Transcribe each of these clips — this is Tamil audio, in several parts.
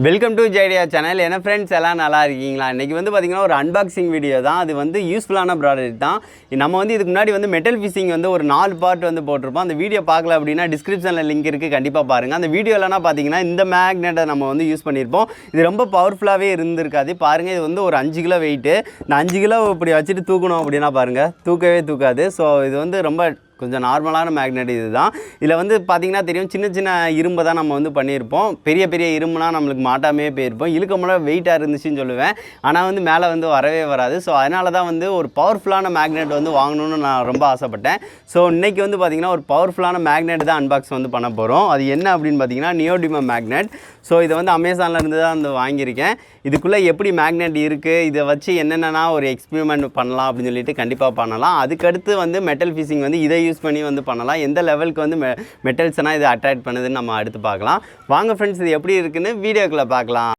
வெல்கம் டு ஜெய்டியா சேனல். என்ன ஃப்ரெண்ட்ஸ் எல்லாம் நல்லா இருக்கீங்களா? இன்றைக்கி வந்து பார்த்திங்கன்னா ஒரு அன்பாக்சிங் வீடியோ தான். அது வந்து யூஸ்ஃபுல்லான ப்ராடக்ட் தான். நம்ம வந்து இதுக்கு முன்னாடி வந்து மெட்டல் ஃபிஷிங் வந்து ஒரு 4 பார்ட் வந்து போட்டிருப்போம். அந்த வீடியோ பார்க்கல அப்படின்னா டிஸ்கிரிப்ஷனில் லிங்க் இருக்குது, கண்டிப்பாக பாருங்கள். அந்த வீடியோலனா பார்த்தீங்கன்னா இந்த மேக்னெட்டை நம்ம வந்து யூஸ் பண்ணியிருப்போம். இது ரொம்ப பவர்ஃபுல்லாகவே இருந்திருக்காது. பாருங்கள், இது வந்து ஒரு 5 கிலோ வெயிட்டு. இந்த 5 கிலோ இப்படி வச்சுட்டு தூக்கணும் அப்படின்னா பாருங்கள், தூக்கவே தூக்காது. ஸோ இது வந்து ரொம்ப கொஞ்சம் நார்மலான மேக்னெட் இது தான். இதில் வந்து பார்த்திங்கன்னா தெரியும், சின்ன சின்ன இரும்பை தான் நம்ம வந்து பண்ணியிருப்போம். பெரிய பெரிய இரும்புனா நம்மளுக்கு மாட்டாமே போயிருப்போம். இழுக்க முடியல வெயிட்டாக இருந்துச்சுன்னு சொல்லுவேன். ஆனால் வந்து மேலே வந்து வரவே வராது. ஸோ அதனால தான் வந்து ஒரு பவர்ஃபுல்லான மேக்னெட் வந்து வாங்கணும்னு நான் ரொம்ப ஆசைப்பட்டேன். ஸோ இன்றைக்கி வந்து பார்த்திங்கன்னா ஒரு பவர்ஃபுல்லான மேக்னெட் தான் அன்பாக்ஸ் வந்து பண்ண போகிறோம். அது என்ன அப்படின்னு பார்த்தீங்கன்னா நியோடிமம் மேக்னெட். ஸோ இதை வந்து அமேசானில் இருந்து தான் வந்து வாங்கியிருக்கேன். இதுக்குள்ளே எப்படி மேக்னெட் இருக்குது, இதை வச்சு என்னென்னா ஒரு எக்ஸ்பெரிமெண்ட் பண்ணலாம் அப்படின்னு சொல்லிட்டு கண்டிப்பாக பண்ணலாம். அதுக்கடுத்து வந்து மெட்டல் ஃபிஷிங் வந்து இதை யூஸ் பண்ணி வந்து பண்ணலாம். எந்த லெவலுக்கு வந்து மெட்டல்ஸ்னால் இது அட்ராக்ட் பண்ணுதுன்னு நம்ம அடுத்து பார்க்கலாம். வாங்க ஃப்ரெண்ட்ஸ், இது எப்படி இருக்குன்னு வீடியோக்குள்ளே பார்க்கலாம்.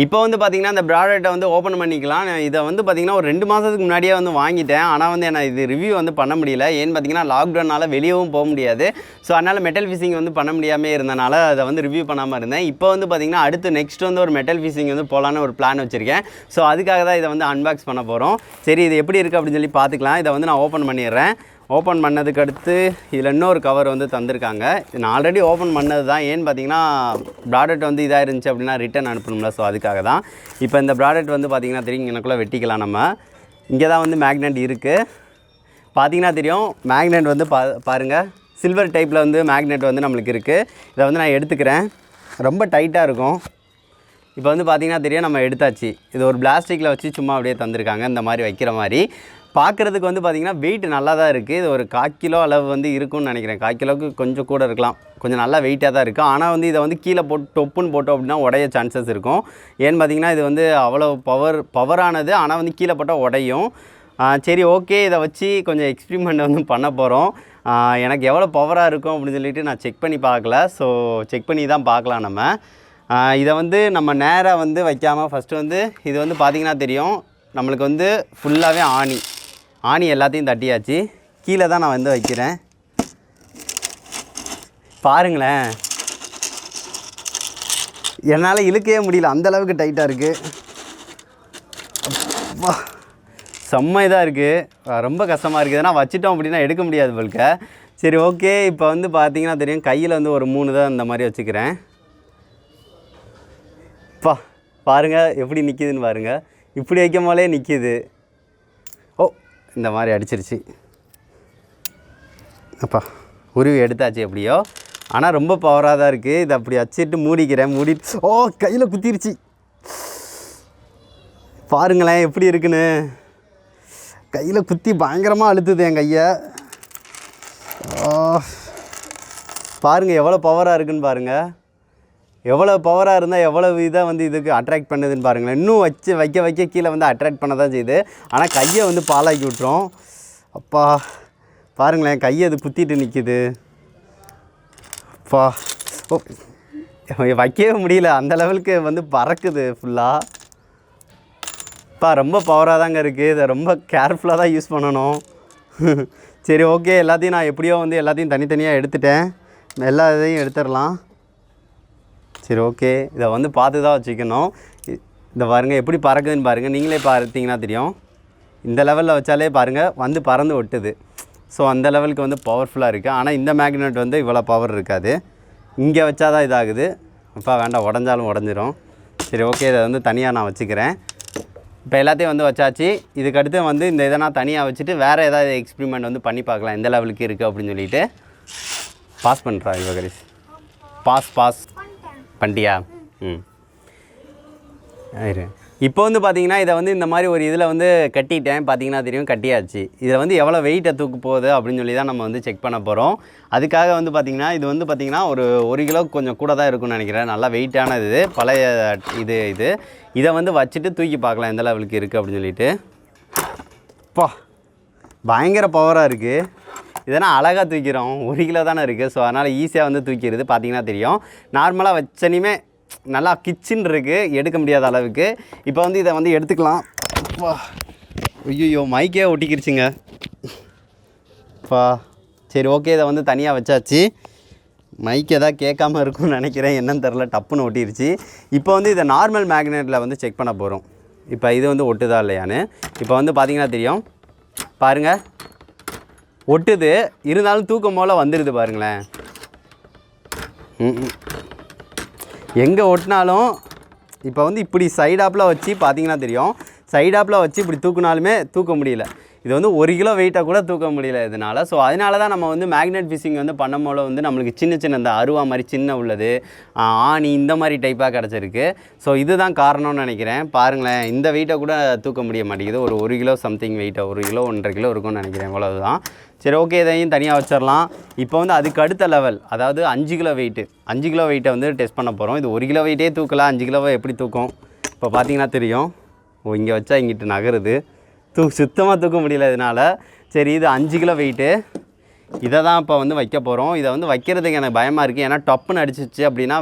இப்போ வந்து பார்த்திங்கன்னா இந்த ப்ராடக்ட்டை வந்து ஓப்பன் பண்ணிக்கலாம். இதை வந்து பார்த்திங்கன்னா ஒரு 2 மாதத்துக்கு முன்னாடியே வந்து வாங்கிட்டேன். ஆனால் வந்து என்ன இது ரிவ்யூ வந்து பண்ண முடியல. ஏன்னு பார்த்திங்கன்னா லாக்டவுனால் வெளியவும் போக முடியாது. ஸோ அதனால் மெட்டல் ஃபிஷிங் வந்து பண்ண முடியாமல் இருந்தனால அதை வந்து ரிவ்யூ பண்ணாமல் இருந்தேன். இப்போ வந்து பார்த்திங்கன்னா அடுத்து நெக்ஸ்ட் வந்து ஒரு மெட்டல் ஃபிஷிங் வந்து போகலான்னு ஒரு பிளான் வச்சுருக்கேன். ஸோ அதுக்காக தான் இதை வந்து அன்பாக்ஸ் பண்ண போகிறோம். சரி, இது எப்படி இருக்குது அப்படின்னு சொல்லி பார்த்துக்கலாம். இதை வந்து நான் ஓப்பன் பண்ணிடுறேன். ஓப்பன் பண்ணதுக்கு அடுத்து இதில் இன்னொரு கவர் வந்து தந்திருக்காங்க. நான் ஆல்ரெடி ஓப்பன் பண்ணது தான். ஏன்னு பார்த்தீங்கன்னா ப்ராடக்ட் வந்து இதாக இருந்துச்சு அப்படின்னா ரிட்டன் அனுப்பணும்ல. ஸோ அதுக்காக தான். இப்போ இந்த ப்ராடக்ட் வந்து பார்த்திங்கன்னா தெரியும், எனக்குள்ளே வெட்டிக்கலாம். நம்ம இங்கே தான் வந்து மேக்னெட் இருக்குது. பார்த்திங்கன்னா தெரியும், மேக்னெட் வந்து பாருங்கள், சில்வர் டைப்பில் வந்து மேக்னெட் வந்து நம்மளுக்கு இருக்குது. இதை வந்து நான் எடுத்துக்கிறேன். ரொம்ப டைட்டாக இருக்கும். இப்போ வந்து பார்த்திங்கன்னா தெரியும், நம்ம எடுத்தாச்சு. இது ஒரு பிளாஸ்டிக்கில் வச்சு சும்மா அப்படியே தந்திருக்காங்க, இந்த மாதிரி வைக்கிற மாதிரி. பார்க்குறதுக்கு வந்து பார்த்திங்கன்னா வெயிட் நல்லா தான் இருக்குது. இது ஒரு 1/4 கிலோ அளவு வந்து இருக்கும்னு நினைக்கிறேன். 1/4 கிலோவுக்கு கொஞ்சம் கூட இருக்கலாம். கொஞ்சம் நல்லா வெயிட்டாக தான் இருக்குது. ஆனால் வந்து இதை வந்து கீழே போட்டு டொப்புன்னு போட்டோம் அப்படின்னா உடைய சான்சஸ் இருக்கும். ஏன்னு பார்த்திங்கன்னா இது வந்து அவ்வளோ பவரானது. ஆனால் வந்து கீழே போட்டால் உடையும். சரி, ஓகே, இதை வச்சு கொஞ்சம் எக்ஸ்பெரிமெண்ட் வந்து பண்ண போகிறோம். எனக்கு எவ்வளோ பவராக இருக்கும் அப்படின்னு சொல்லிட்டு நான் செக் பண்ணி பார்க்கல. ஸோ செக் பண்ணி தான் பார்க்கலாம். நம்ம இதை வந்து நம்ம நேராக வந்து வைக்காமல் ஃபஸ்ட்டு வந்து இது வந்து பார்த்திங்கன்னா தெரியும், நம்மளுக்கு வந்து ஃபுல்லாகவே ஆணி எல்லாத்தையும் தட்டியாச்சு. கீழே தான் நான் வந்து வைக்கிறேன். பாருங்களேன், என்னால் இழுக்கவே முடியல, அந்தளவுக்கு டைட்டாக இருக்குது. அப்பா, செம்ம இதாக இருக்குது. ரொம்ப கஷ்டமாக இருக்குது. ஏன்னா வச்சுட்டோம் அப்படின்னா எடுக்க முடியாது போல்க. சரி, ஓகே. இப்போ வந்து பார்த்திங்கன்னா தெரியும், கையில் வந்து ஒரு 3 தான் இந்த மாதிரி வச்சுக்கிறேன். பாருங்கள் எப்படி நிற்கிதுன்னு பாருங்கள். இப்படி வைக்கும் போலே நிற்கிது. ஓ, இந்த மாதிரி அடிச்சிருச்சு. அப்பா, உருவி எடுத்தாச்சு எப்படியோ. ஆனால் ரொம்ப பவராக தான் இருக்குது. இதை அப்படி வச்சுட்டு மூடிக்கிறேன். ஓ, கையில் குத்திருச்சு. பாருங்களேன் எப்படி இருக்குன்னு. கையில் குத்தி பயங்கரமாக அழுத்துது என் கையை. பாருங்கள் எவ்வளோ பவராக இருக்குதுன்னு பாருங்கள். எவ்வளோ பவராக இருந்தால் எவ்வளோ இதாக வந்து இதுக்கு அட்ராக்ட் பண்ணுதுன்னு பாருங்களேன். இன்னும் வைக்க கீழே வந்து அட்ராக்ட் பண்ண தான் செய்யுது. ஆனால் கையை வந்து பாலாக்கி விட்டுரும். அப்பா, பாருங்களேன், கையை அது குத்திட்டு நிற்கிது. அப்பா, ஓ, வைக்கவே முடியல, அந்த லெவலுக்கு வந்து பறக்குது ஃபுல்லாக. ரொம்ப பவராக தாங்க இருக்குது. இதை ரொம்ப கேர்ஃபுல்லாக தான் யூஸ் பண்ணணும். சரி, ஓகே. எல்லாத்தையும் நான் எப்படியோ வந்து எல்லாத்தையும் தனித்தனியாக எடுத்துட்டேன். எல்லா இதையும் எடுத்துடலாம். சரி, ஓகே. இதை வந்து பார்த்து தான் வச்சுக்கணும். இதை பாருங்கள் எப்படி பறக்குதுன்னு பாருங்கள். நீங்களே பார்த்தீங்கன்னா தெரியும். இந்த லெவலில் வச்சாலே பாருங்கள் வந்து பறந்து ஒட்டுது. ஸோ அந்த லெவலுக்கு வந்து பவர்ஃபுல்லாக இருக்குது. ஆனால் இந்த மேக்னெட் வந்து இவ்வளோ பவர் இருக்காது. இங்கே வச்சா தான் இதாகுது. அப்பா வேண்டாம், உடஞ்சாலும் உடஞ்சிரும். சரி, ஓகே. இதை வந்து தனியாக நான் வச்சுக்கிறேன். இப்போ எல்லாத்தையும் வந்து வச்சாச்சு. இதுக்கடுத்து வந்து இந்த இதை நான் தனியாக வச்சுட்டு வேறு ஏதாவது எக்ஸ்பெரிமெண்ட் வந்து பண்ணி பார்க்கலாம், எந்த லெவலுக்கு இருக்குது அப்படின்னு சொல்லிட்டு. பாஸ் பண்ணுறா இவகரிஸ். பாஸ் பண்ணிட்டியா? இப்போ வந்து பார்த்திங்கன்னா இதை வந்து இந்த மாதிரி ஒரு இதில் வந்து கட்டிட்டேன். பார்த்திங்கன்னா தெரியும், கட்டியாச்சு. இதில் வந்து எவ்வளோ வெயிட்டை தூக்கு போகுது அப்படின்னு சொல்லி தான் நம்ம வந்து செக் பண்ண போகிறோம். அதுக்காக வந்து பார்த்திங்கன்னா இது வந்து பார்த்திங்கன்னா ஒரு 1 கிலோக்கு கொஞ்சம் கூட தான் இருக்கும்னு நினைக்கிறேன். நல்லா வெயிட்டானது இது, பழைய இதை வந்து வச்சுட்டு தூக்கி பார்க்கலாம் எந்த லெவலுக்கு இருக்குது அப்படின்னு சொல்லிட்டு. பயங்கர பவராக இருக்குது. இதனால் அழகாக தூக்கிறோம். 1 கிலோ தானே இருக்குது. ஸோ அதனால் ஈஸியாக வந்து தூக்கிடுது. பார்த்திங்கன்னா தெரியும், நார்மலாக வச்சனையுமே நல்லா கிச்சின்னு இருக்குது, எடுக்க முடியாத அளவுக்கு. இப்போ வந்து இதை வந்து எடுத்துக்கலாம். ஐயோ மைக்கே ஒட்டிக்கிருச்சுங்க பா. சரி ஓகே, இதை வந்து தனியாக வச்சாச்சு. மைக் எதாவது கேட்காம இருக்கும்னு நினைக்கிறேன், என்னன்னு தெரில, டப்புன்னு ஒட்டிருச்சு. இப்போ வந்து இதை நார்மல் மேக்னெட்டில் வந்து செக் பண்ண போகிறோம். இப்போ இது வந்து ஒட்டுதா இல்லையான்னு. இப்போ வந்து பார்த்திங்கன்னா தெரியும், பாருங்கள் ஒட்டுது, இருந்தாலும் தூக்கம் போல் வந்துடுது பாருங்களேன். எங்கே ஒட்டினாலும் இப்போ வந்து இப்படி சைடாப்பில் வச்சு பார்த்திங்கன்னா தெரியும், சைடாப்பில் வச்சு இப்படி தூக்குனாலுமே தூக்க முடியல. இது வந்து 1 கிலோ வெயிட்டாக கூட தூக்க முடியல இதனால். ஸோ அதனால தான் நம்ம வந்து மேக்னெட் ஃபிஷிங் வந்து பண்ணும் போல வந்து நம்மளுக்கு சின்ன சின்ன இந்த அருவா மாதிரி சின்ன உள்ளது, ஆணி இந்த மாதிரி டைப்பாக கிடச்சிருக்கு. ஸோ இதுதான் காரணம்னு நினைக்கிறேன். பாருங்களேன், இந்த வெயிட்டை கூட தூக்க முடிய மாட்டேங்குது. ஒரு 1 கிலோ சம்திங் வெயிட்டாக, 1 கிலோ 1.5 கிலோ இருக்கும்னு நினைக்கிறேன். இவ்வளவுதான். சரி ஓகே, இதையும் தனியாக வச்சிடலாம். இப்போ வந்து அதுக்கு அடுத்த லெவல், அதாவது 5 கிலோ வெயிட்டு, 5 கிலோ வெயிட்டை வந்து டெஸ்ட் பண்ண போகிறோம். இது 1 கிலோ வெயிட்டே தூக்கலாம், 5 கிலோவை எப்படி தூக்கும் இப்போ பார்த்தீங்கன்னா தெரியும். இங்கே வச்சா இங்கிட்டு நகருது, சுத்தமாக தூக்க முடியல இதனால். சரி, இது 5 கிலோ வெயிட்டு, இதை தான் இப்போ வந்து வைக்க போகிறோம். இதை வந்து வைக்கிறதுக்கு எனக்கு பயமாக இருக்குது, ஏன்னா டப்புன்னு அடிச்சிச்சு அப்படின்னா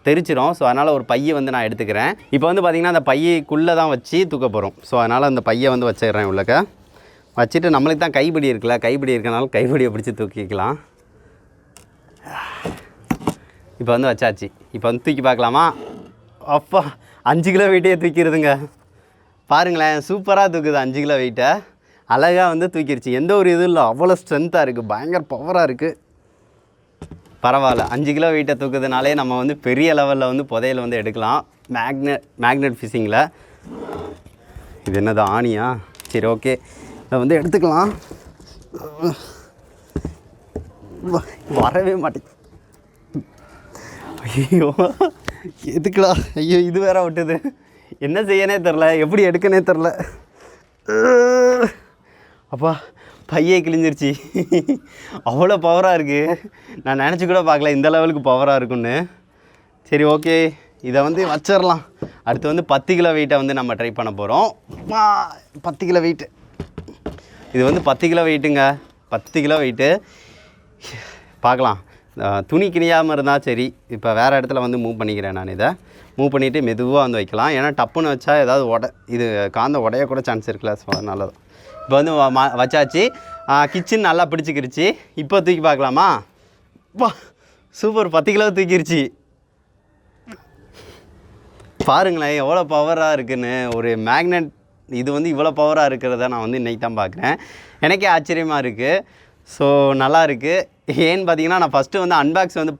தெரிச்சிடும். ஸோ அதனால் ஒரு பையை வந்து நான் எடுத்துக்கிறேன். இப்போ வந்து பார்த்திங்கன்னா அந்த பையக்குள்ளே தான் வச்சு தூக்க போகிறோம். ஸோ அதனால் அந்த பையை வந்து வச்சிடுறேன் உள்ளக்க. வச்சுட்டு நம்மளுக்கு தான் கைப்பிடி இருக்குல்ல, கைப்பிடி இருக்கனால கைப்பிடியை பிடிச்சி தூக்கிக்கலாம். இப்போ வந்து வச்சாச்சு. இப்போ வந்து தூக்கி பார்க்கலாமா? அப்பா 5 கிலோ வெயிட்டே தூக்கிடுதுங்க. பாருங்களேன், சூப்பராக தூக்குது. 5 கிலோ வெயிட்டை அழகாக வந்து தூக்கிடுச்சு. எந்த ஒரு இதுவும் இல்லை, அவ்வளோ ஸ்ட்ரென்த்தாக இருக்குது, பயங்கர பவராக இருக்குது. பரவாயில்ல, 5 கிலோ வெயிட்டை தூக்குறதுனாலே நம்ம வந்து பெரிய லெவலில் வந்து புதையல் வந்து எடுக்கலாம் மேக்னெட் ஃபிஷிங்கில். இது என்னது, ஆணியா? சரி ஓகே, இதை வந்து எடுத்துக்கலாம். வரவே மாட்டேங்குது. ஐயோ எதுக்குடா, ஐயோ இது வேற விட்டுது, என்ன செய்யனே தெரில, எப்படி எடுக்கனே தெரில. அப்பா பையே கிழிஞ்சிருச்சு. அவ்வளோ பவராக இருக்குது, நான் நினச்சி கூட பார்க்கல இந்த லெவலுக்கு பவராக இருக்குன்னு. சரி ஓகே, இதை வந்து வச்சிடலாம். அடுத்து வந்து 10 கிலோ வெயிட்டை வந்து நம்ம ட்ரை பண்ண போகிறோம். 10 கிலோ வெயிட்டு, இது வந்து 10 கிலோ வெயிட்டுங்க. 10 கிலோ வெயிட்டு பார்க்கலாம். துணி கிணியாமல் இருந்தால் சரி. இப்போ வேறு இடத்துல வந்து மூவ் பண்ணிக்கிறேன் நான். இதை மூவ் பண்ணிவிட்டு மெதுவாக வந்து வைக்கலாம், ஏன்னா டப்புன்னு வச்சா ஏதாவது இது காந்த உடைய கூட சான்ஸ் இருக்குல்ல. ஸோ அதனால தான் இப்போ வந்து வச்சாச்சு. கிச்சன் நல்லா பிடிச்சிக்கிருச்சு. இப்போ தூக்கி பார்க்கலாமா? வா சூப்பர், 10 கிலோ தூக்கிருச்சு. பாருங்களேன் எவ்வளோ பவராக இருக்குன்னு. ஒரு மேக்னெட் இது வந்து இவ்வளோ பவராக இருக்கிறத நான் வந்து இன்றைக்கி தான் பார்க்குறேன். எனக்கே ஆச்சரியமாக இருக்குது. ஸோ நல்லா இருக்குது. ஏன்னு பார்த்தீங்கன்னா, நான் ஃபஸ்ட்டு வந்து அன்பாக்ஸ் வந்து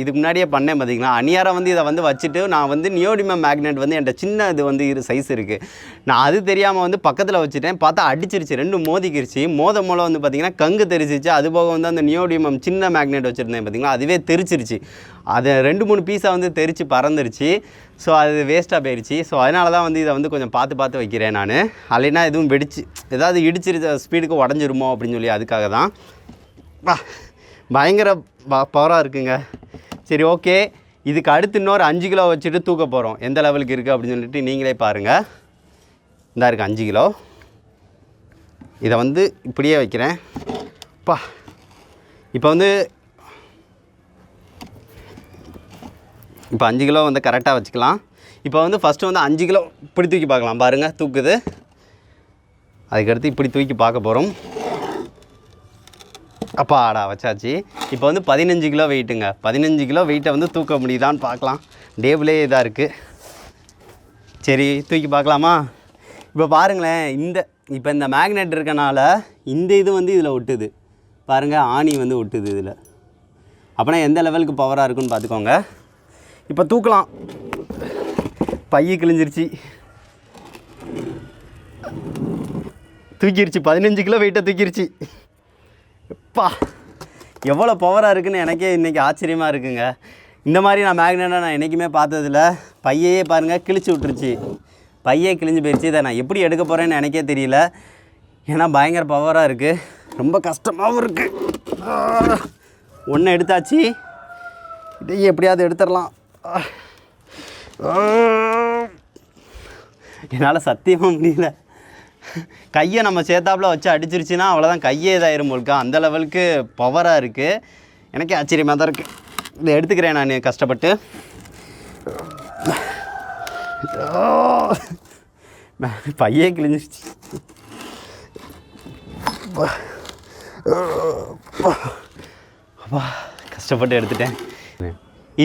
இதுக்கு முன்னாடியே பண்ணேன் பார்த்தீங்களா. அநியாரம் வந்து இதை வந்து வச்சுட்டு நான் வந்து நியோடிமியம் மேக்னெட் வந்து என்கிட்ட சின்ன இது வந்து சைஸ் இருக்குது, நான் அது தெரியாமல் வந்து பக்கத்தில் வச்சுட்டேன். பார்த்தா அடிச்சிருச்சு, 2 மோதிக்கிருச்சு. மூலம் வந்து பார்த்திங்கன்னா கங்கு தெரிச்சிருச்சு. அது போக வந்து அந்த நியோடிமியம் சின்ன மேக்னெட் வச்சுருந்தேன் பார்த்திங்களா, அதுவே தெரிச்சிருச்சு. அதை 2-3 பீஸாக வந்து தெரிச்சு பறந்துருச்சு. ஸோ அது வேஸ்ட்டாக போயிடுச்சு. ஸோ அதனால தான் வந்து இதை வந்து கொஞ்சம் பார்த்து வைக்கிறேன் நான். அல்லைன்னா எதுவும் வெடிச்சு ஏதாவது இடிச்சிருச்ச ஸ்பீடுக்கு உடஞ்சிருமோ அப்படின்னு சொல்லி, அதுக்காக தான். பயங்கர பவராக இருக்குங்க. சரி ஓகே, இதுக்கு அடுத்து இன்னொரு 5 கிலோ வச்சுட்டு தூக்க போகிறோம். எந்த லெவலுக்கு இருக்குது அப்படின்னு சொல்லிட்டு நீங்களே பாருங்கள். இந்தா இருக்குது 5 கிலோ. இதை வந்து இப்படியே வைக்கிறேன். இப்போ வந்து 5 கிலோ வந்து கரெக்டாக வச்சுக்கலாம். இப்போ வந்து ஃபஸ்ட்டு வந்து 5 கிலோ இப்படி தூக்கி பார்க்கலாம். பாருங்கள் தூக்குது. அதுக்கடுத்து இப்படி தூக்கி பார்க்க போகிறோம். அப்பாடா வச்சாச்சு. இப்போ வந்து 15 கிலோ வெயிட்டுங்க. 15 கிலோ வெயிட்டை வந்து தூக்க முடியுதான்னு பார்க்கலாம். டேபிளே இதாக இருக்குது. சரி தூக்கி பார்க்கலாமா? இப்போ பாருங்களேன், இப்போ இந்த மேக்னெட் இருக்கனால இந்த இது வந்து இதில் ஒட்டுது பாருங்கள், ஆணி வந்து ஒட்டுது இதில். அப்போனா எந்த லெவலுக்கு பவராக இருக்குன்னு பார்த்துக்கோங்க. இப்போ தூக்கலாம். பைய கிழிஞ்சிருச்சு, தூக்கிருச்சு. 15 கிலோ வெயிட்டை தூக்கிருச்சு. எப்பா எவ்வளோ பவராக இருக்குதுன்னு எனக்கே இன்றைக்கி ஆச்சரியமாக இருக்குங்க. இந்த மாதிரி நான் மேக்னெட்டை நான் என்றைக்குமே பார்த்ததில்ல. பையையே பாருங்கள் கிழிச்சு விட்டுருச்சு, பையே கிழிஞ்சு போயிடுச்சு. இதை நான் எப்படி எடுக்க போகிறேன்னு எனக்கே தெரியல, ஏன்னா பயங்கர பவராக இருக்குது, ரொம்ப கஷ்டமாகவும் இருக்குது. ஒன்று எடுத்தாச்சு, இதையே எப்படியாவது எடுத்துடலாம். என்னால் சத்தியமாக முடியல. கையை நம்ம சேர்த்தாப்புல வச்சு அடிச்சிருச்சுன்னா அவ்வளோதான், கையே இதாயிரும் போல்க்கா. அந்த லெவலுக்கு பவராக இருக்குது. எனக்கே ஆச்சரியமாக தான் இருக்குது. இதை எடுத்துக்கிறேன் நான் கஷ்டப்பட்டு. பையே கிழிஞ்சிருச்சு. அப்பா கஷ்டப்பட்டு எடுத்துட்டேன்.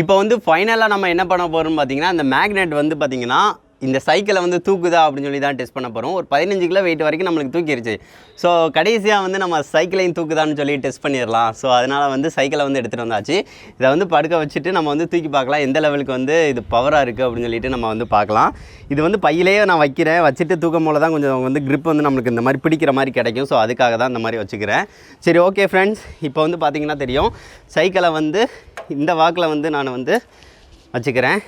இப்போ வந்து ஃபைனலாக நம்ம என்ன பண்ண போகிறோம்னு பார்த்தீங்கன்னா, அந்த மேக்னெட் வந்து பார்த்திங்கன்னா இந்த சைக்கிளை வந்து தூக்குதா அப்படின்னு சொல்லி தான் டெஸ்ட் பண்ண போகிறோம். ஒரு 15 கிலோ வெயிட் வரைக்கும் நம்மளுக்கு தூக்கிடுச்சு. ஸோ கடைசியாக வந்து நம்ம சைக்கிளையும் தூக்குதான்னு சொல்லி டெஸ்ட் பண்ணிடலாம். ஸோ அதனால் வந்து சைக்கிளை வந்து எடுத்துகிட்டு வந்தாச்சு. இதை வந்து படுக்க வச்சுட்டு நம்ம வந்து தூக்கி பார்க்கலாம் எந்த லெவலுக்கு வந்து இது பவராக இருக்குது அப்படின்னு சொல்லிட்டு நம்ம வந்து பார்க்கலாம். இது வந்து பையிலேயே நான் வைக்கிறேன். வச்சுட்டு தூக்கம் போல தான் கொஞ்சம் வந்து grip வந்து நம்மளுக்கு இந்த மாதிரி பிடிக்கிற மாதிரி கிடைக்கும். ஸோ அதுக்காக தான் இந்த மாதிரி வச்சுக்கிறேன். சரி ஓகே ஃப்ரெண்ட்ஸ், இப்போ வந்து பார்த்திங்கன்னா தெரியும் சைக்கிளை வந்து இந்த வாக்கில் வந்து நான் வந்து வச்சுக்கிறேன்.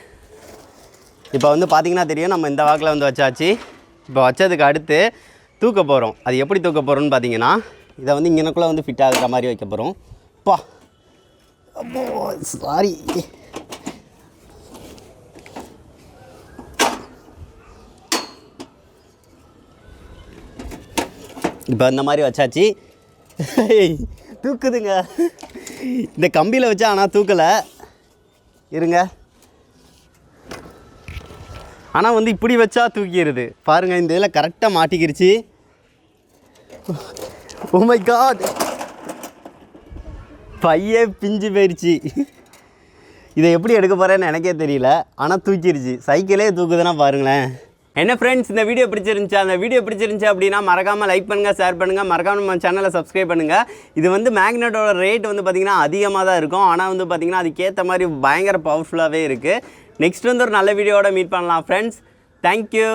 இப்போ வந்து பார்த்திங்கன்னா தெரியும் நம்ம இந்த வாக்கில் வந்து வச்சாச்சு. இப்போ வச்சதுக்கு அடுத்து தூக்க போகிறோம். அது எப்படி தூக்க போகிறோம்னு பார்த்தீங்கன்னா, இதை வந்து இங்கனக்குள்ளே வந்து ஃபிட் ஆகுற மாதிரி வைக்க போகிறோம். பா அப்போ சாரி. இப்போ இந்த மாதிரி வச்சாச்சு. தூக்குதுங்க. இந்த கம்பியில் வச்சா ஆனால் தூக்கலை. இருங்க. ஆனால் வந்து இப்படி வச்சா தூக்கிடுது பாருங்கள். இந்த இதில் கரெக்டாக மாட்டிக்கிருச்சு. ஓ மை காட், பையே பிஞ்சு போயிடுச்சு. இதை எப்படி எடுக்க போகிறேன்னு எனக்கே தெரியல. ஆனால் தூக்கிடுச்சு. சைக்கிளே தூக்குதுன்னா பாருங்களேன். என்ன ஃப்ரெண்ட்ஸ், இந்த வீடியோ பிடிச்சிருந்துச்சு. அந்த வீடியோ பிடிச்சிருந்துச்சு அப்படின்னா மறக்காமல் லைக் பண்ணுங்கள், ஷேர் பண்ணுங்கள், மறக்காமல் நம்ம சேனலை சப்ஸ்கிரைப் பண்ணுங்கள். இது வந்து மேக்னெட்டோட ரேட் வந்து பார்த்திங்கன்னா அதிகமாக தான் இருக்கும். ஆனால் வந்து பார்த்திங்கன்னா அதுக்கேற்ற மாதிரி பயங்கர பவர்ஃபுல்லாகவே இருக்குது. நெக்ஸ்ட் வந்து ஒரு நல்ல வீடியோவோட மீட் பண்ணலாம் ஃப்ரெண்ட்ஸ். தேங்க்யூ.